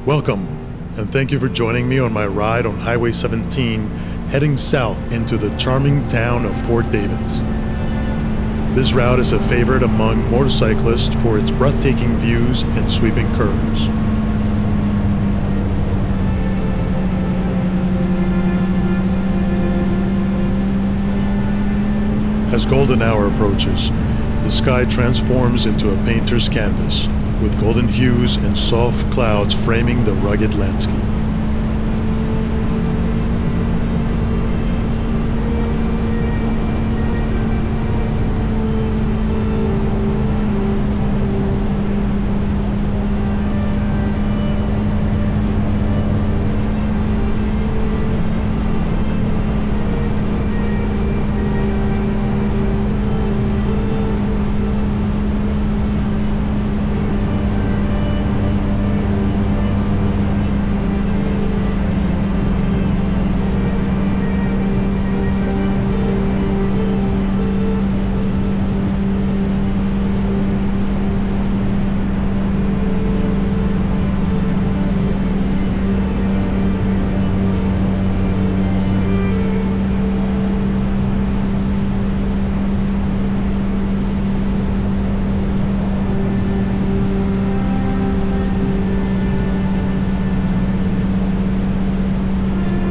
Welcome, and thank you for joining me on my ride on Highway 17, heading south into the charming town of Fort Davis. This route is a favorite among motorcyclists for its breathtaking views and sweeping curves. As golden hour approaches, the sky transforms into a painter's canvas, with golden hues and soft clouds framing the rugged landscape.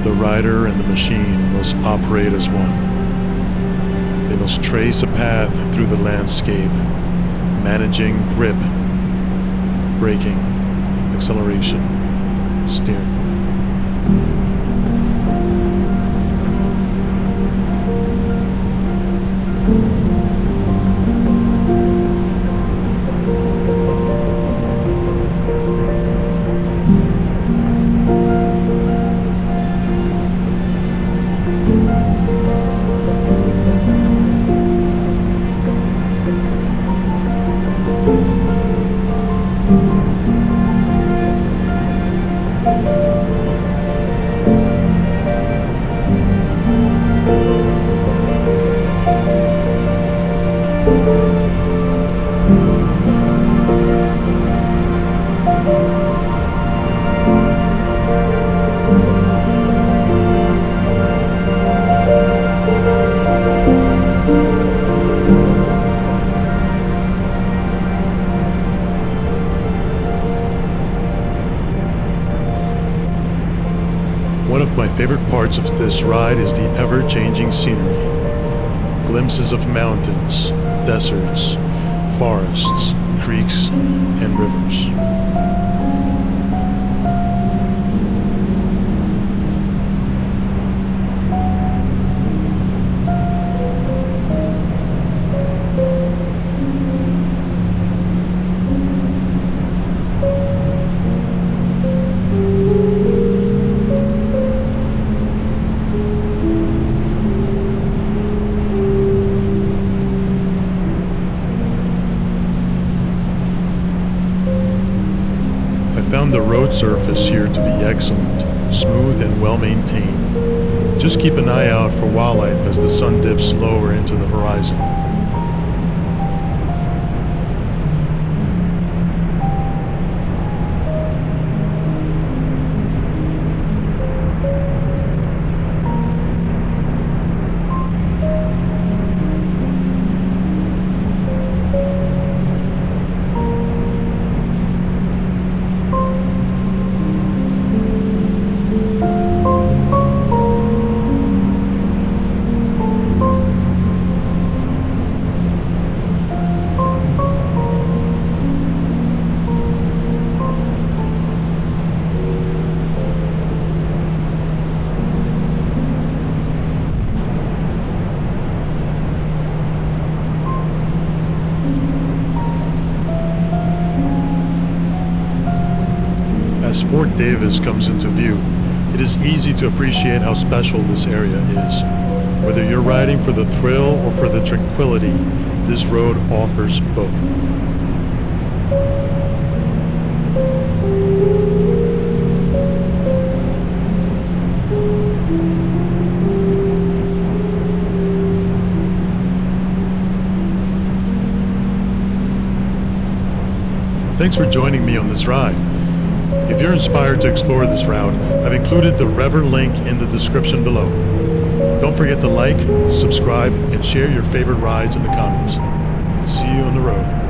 The rider and the machine must operate as one. They must trace a path through the landscape, managing grip, braking, acceleration, steering. One of my favorite parts of this ride is the ever-changing scenery. Glimpses of mountains, deserts, forests, creeks, and rivers. I found the road surface here to be excellent, smooth and well maintained. Just keep an eye out for wildlife as the sun dips lower into the horizon. As Fort Davis comes into view, it is easy to appreciate how special this area is. Whether you're riding for the thrill or for the tranquility, this road offers both. Thanks for joining me on this ride. If you're inspired to explore this route, I've included the REVER link in the description below. Don't forget to like, subscribe, and share your favorite rides in the comments. See you on the road.